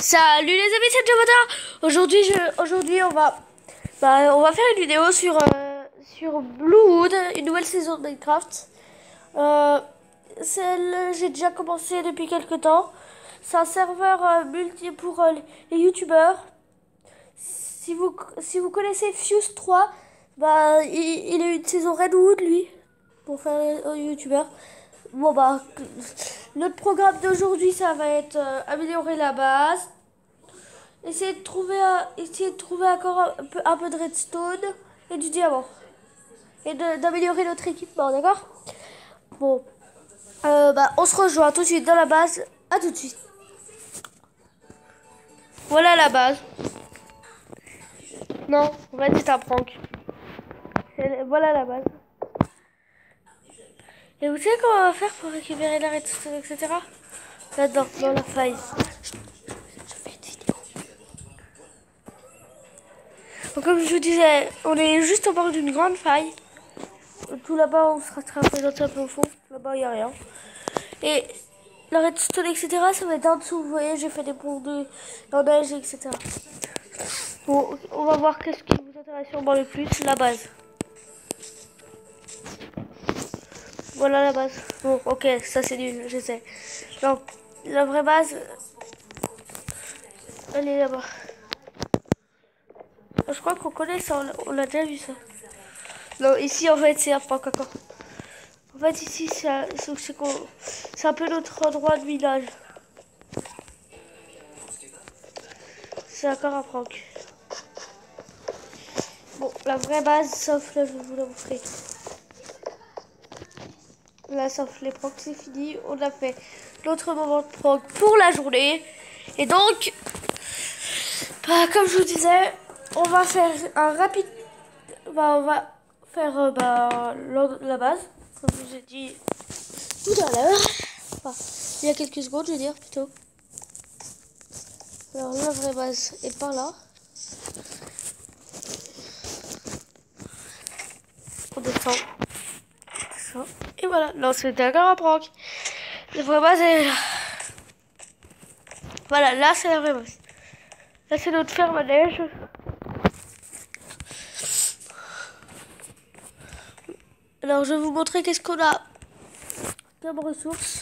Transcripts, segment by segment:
Salut les amis, c'est Jovata. Aujourd'hui on va faire une vidéo sur Bluewood, une nouvelle saison de Minecraft. J'ai déjà commencé depuis quelques temps. C'est un serveur multi pour les youtubeurs. Si vous connaissez Fuse 3, il a eu une saison Redwood lui pour faire youtubeur. Bon notre programme d'aujourd'hui ça va être améliorer la base, essayer de trouver encore un peu de redstone et du diamant et d'améliorer notre équipement, d'accord? Bon, on se rejoint tout de suite dans la base. À tout de suite. Voilà la base. Non, on va dire un prank. Voilà la base. Et vous savez comment on va faire pour récupérer la redstone, etc. Là-dedans, dans la faille. Je fais une vidéo. Donc, comme je vous disais, on est juste au bord d'une grande faille. Tout là-bas, on sera présenté un peu au fond. Là-bas, il n'y a rien. Et la redstone, etc., ça va être en dessous. Vous voyez, j'ai fait des ponts de neige, etc. Bon, on va voir qu'est-ce qui vous intéresse sûrement le plus. La base. Voilà la base. Bon, ok, ça c'est nul, je sais. Donc, la vraie base, elle est là-bas. Je crois qu'on connaît ça, on l'a déjà vu ça. Non, ici en fait c'est un prank encore. En fait ici c'est un peu notre endroit de village. C'est encore un prank. Bon, la vraie base, sauf là je vais vous la montrer. Là, sauf les pranks, c'est fini. On a fait l'autre moment de prank pour la journée. Et donc, comme je vous disais, on va faire un rapide. On va faire la base, comme je vous ai dit tout à l'heure. Enfin, il y a quelques secondes, je veux dire plutôt. Alors, la vraie base est par là. On descend. Et voilà, non, c'était encore un prank. La vraie base est là. Voilà, là c'est la vraie base. Là c'est notre ferme à neige. Alors je vais vous montrer qu'est-ce qu'on a comme ressources.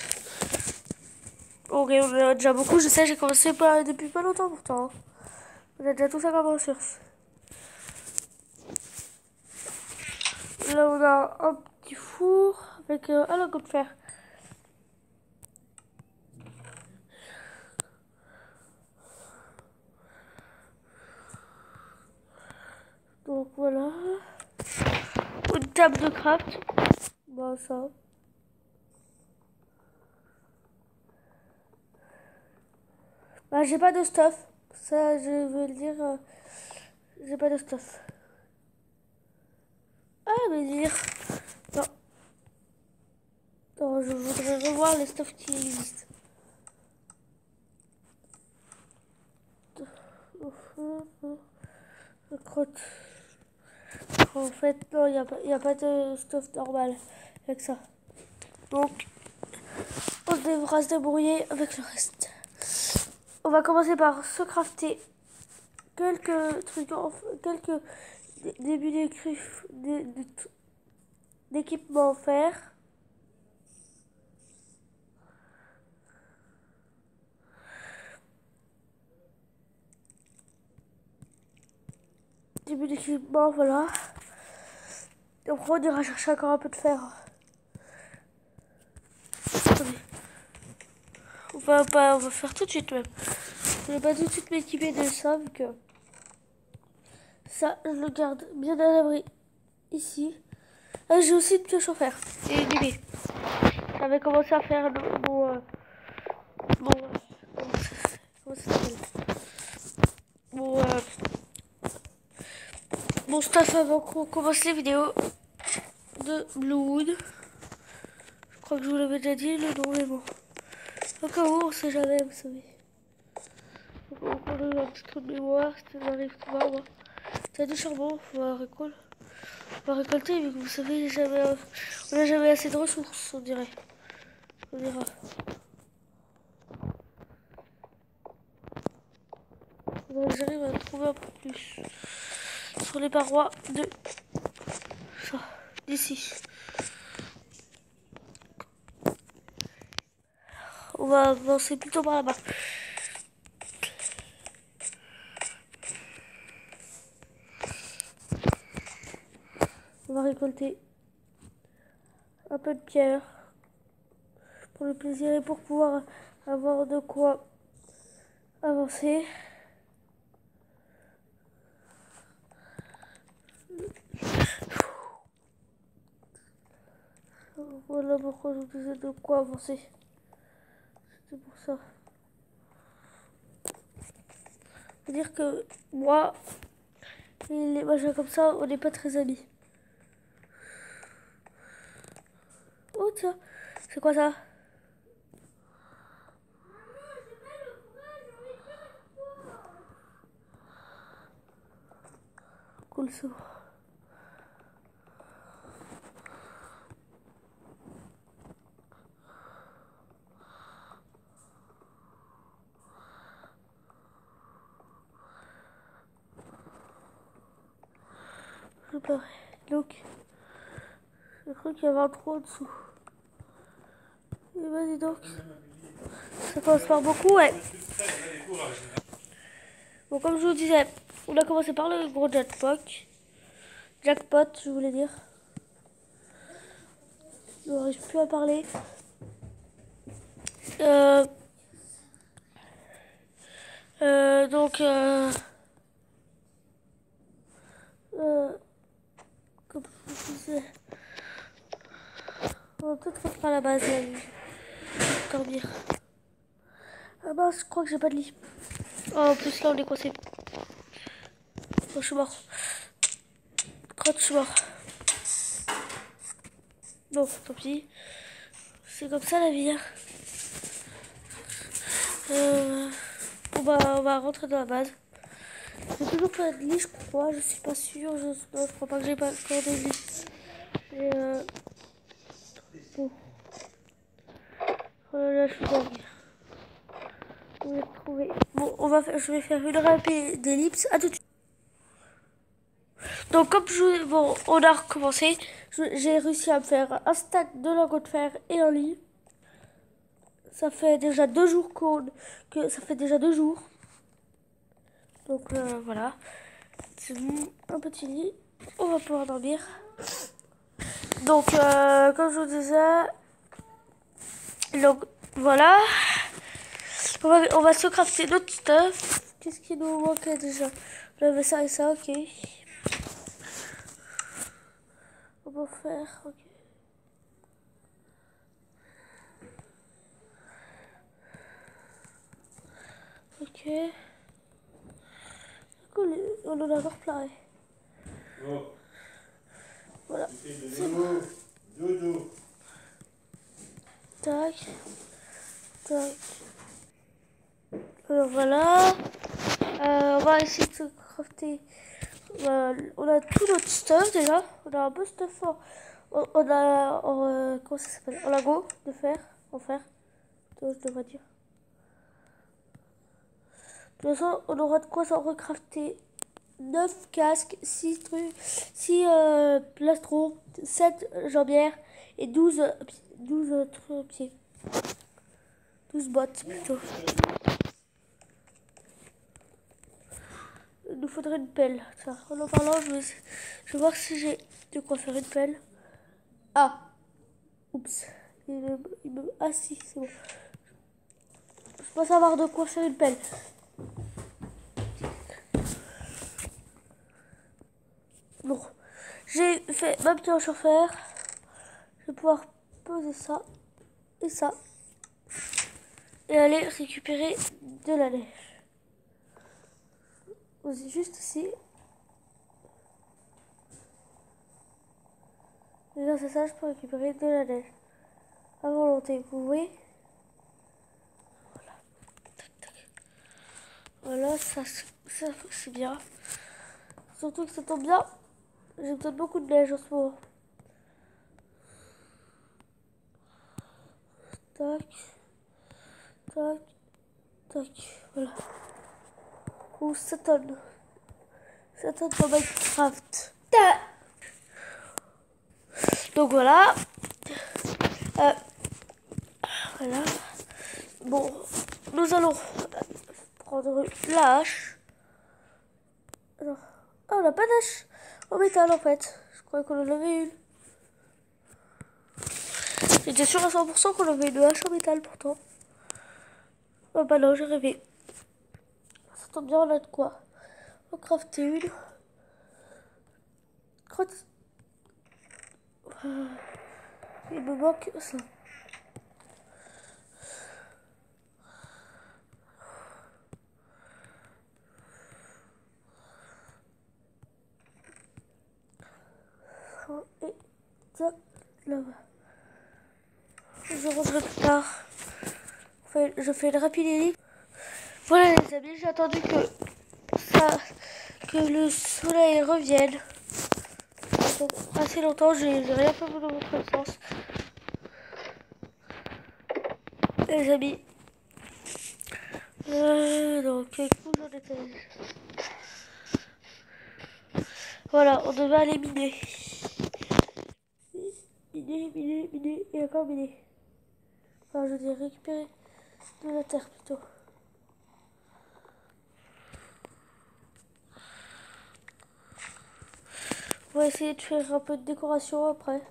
Ok, on en a déjà beaucoup, je sais, j'ai commencé depuis pas longtemps pourtant. On a déjà tout ça comme ressources. Là on a un petit four avec un logo de fer. Donc voilà. Une table de craft. Bon ça. J'ai pas de stuff. Ça je veux le dire. J'ai pas de stuff. Ah mais dire. Non. Non, je voudrais revoir les stuffs qui existent. Crotte. En fait, non, il n'y a pas de stuff normal avec ça. Donc, on devra se débrouiller avec le reste. On va commencer par se crafter quelques trucs, quelques débuts d'équipement en fer. Début d'équipement, voilà. Et après, on ira chercher encore un peu de fer. Attendez. On va faire tout de suite même. Je vais pas tout de suite m'équiper de ça, vu que ça, je le garde bien à l'abri ici. J'ai aussi une pioche en fer et une épée. J'avais commencé à faire comment ça s'appelle, mon stuff avant qu'on commence les vidéos de Bluewood. Je crois que je vous l'avais déjà dit le nom, mais bon. Au cas où, on sait jamais, vous savez. On a eu un petit trou de mémoire, ça arrive souvent, moi. T'as du charbon, on va récolter, mais vous savez, on n'a jamais assez de ressources, on dirait. On dira. Faudrait que j'arrive à trouver un peu plus sur les parois de ça, d'ici. On va avancer plutôt par là-bas. On va récolter un peu de pierre pour le plaisir et pour pouvoir avoir de quoi avancer. Voilà pourquoi je vous disais de quoi avancer. C'est pour ça. C'est-à-dire que moi et les machins comme ça, on n'est pas très amis. Oh tiens, c'est quoi ça? Cool ça. Je parais. Donc, je crois qu'il y avait un trou en dessous. Et vas-y donc. Ça commence par beaucoup, ouais. Bon, comme je vous disais, on a commencé par le gros jackpot. Jackpot, je voulais dire. Je n'arrive plus à parler. Euh, donc, comme je vous disais, on va peut-être rentrer à la base, là, dormir. Ah bah, je crois que j'ai pas de lit. Oh, en plus, là, on est coincé. Oh, je suis mort. Crotte, je suis mort. Non, tant pis. C'est comme ça la vie. Hein. On va rentrer dans la base. J'ai toujours pas de lit, je crois. Je suis pas sûre. Non, je crois pas que j'ai pas encore de lit. Et bon. Oh là là, je suis dingue. On va trouver. Bon, je vais faire une rapide d'ellipse. À tout de suite. Donc, bon, on a recommencé. J'ai réussi à me faire un stack de lingots de fer et un lit. Ça fait déjà 2 jours ça fait déjà 2 jours. Donc voilà. C'est un petit lit. On va pouvoir dormir. Donc comme je vous disais, donc voilà. On va se crafter notre stuff. Qu'est-ce qui nous manquait déjà? J'avais ça et ça, ok. On va faire, ok. Ok. Cool, on en a encore plein. Oh. Voilà. C'est bon. Dodo. Tac. Tac. Alors voilà. On va essayer de se crafter. On a tout notre stuff déjà. On a un peu stuff. On a comment ça s'appelle? En lingot de fer. En fer. Je devrais dire. De toute façon, on aura de quoi s'en recrafter 9 casques, 6 trucs, 6 plastrons, 7 jambières et 12 pieds. 12 bottes plutôt. Il nous faudrait une pelle. Tiens, en parlant, je vais voir si j'ai de quoi faire une pelle. Ah, oups. Ah si, c'est bon. Je pense avoir de quoi faire une pelle. Bon, j'ai fait ma petite en fer. Je vais pouvoir poser ça et ça. Et aller récupérer de la neige. Juste ici. Et grâce à ça, je peux récupérer de la neige. À volonté, vous voyez? Voilà. Tac, tac. Voilà, ça c'est bien. Surtout que ça tombe bien. J'ai peut-être beaucoup de neige en ce moment. Tac. Tac. Tac. Voilà. ou Satan dans Minecraft. Donc voilà. Voilà. Bon, nous allons prendre la hache. Alors, ah, on n'a pas d'hache en métal en fait. Je croyais qu'on en avait une. J'étais sûr à 100% qu'on avait une hache en métal pourtant. Oh bah non, j'ai rêvé. Ça tombe bien, on a de quoi. On va crafter une. Il me manque ça. Et ça, là-bas. Je rangerai plus tard. Enfin, je fais une rapide edit. Voilà les amis, j'ai attendu que le soleil revienne. Donc, assez longtemps, j'ai rien fait de votre sens. Les amis. Donc, écoute, j'en étais. Voilà, on devait aller miner. Miner, et encore miner. Enfin, je veux dire récupérer de la terre plutôt. On va essayer de faire un peu de décoration après.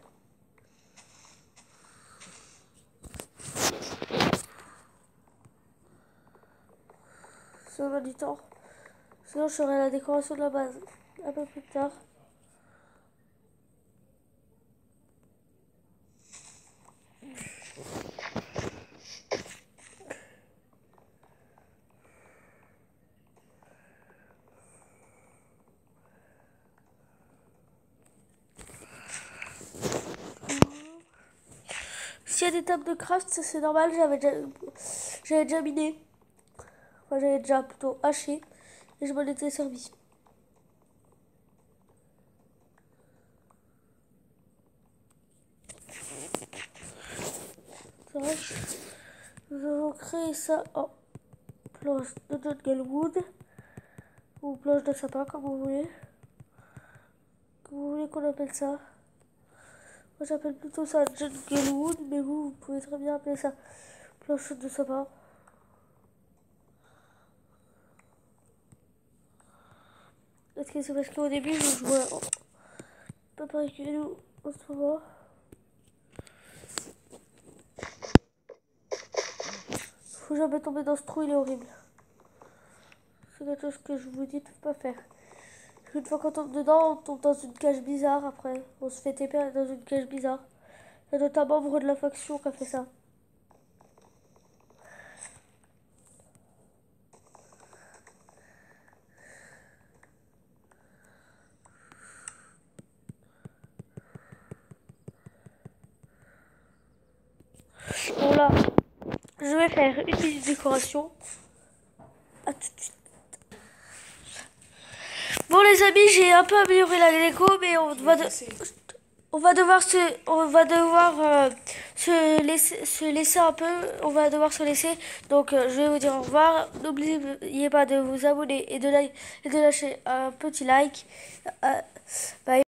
Si on a du temps. Sinon, je ferai la décoration de la base un peu plus tard. S'il y a des tables de craft, ça c'est normal, j'avais déjà miné. Enfin, j'avais déjà plutôt haché et je m'en étais servi. Nous allons créer ça en planche de junglewood ou planche de sapin comme vous voulez. Comme vous voulez qu'on appelle ça. Moi j'appelle plutôt ça junglewood, mais vous pouvez très bien appeler ça planche de sapin. Est-ce que c'est parce qu'au début je jouais pas pareil que nous en ce moment. Faut jamais tomber dans ce trou, il est horrible. C'est quelque chose que je vous dis de ne pas faire. Une fois qu'on tombe dedans, on tombe dans une cage bizarre après. On se fait TP dans une cage bizarre. Il y a notamment un membre de la faction qui a fait ça. Bon là, je vais faire une petite décoration. À tout de suite. Bon les amis, j'ai un peu amélioré la déco, mais on va devoir se laisser un peu. On va devoir se laisser. Donc je vais vous dire au revoir. N'oubliez pas de vous abonner et de lâcher un petit like. Bye.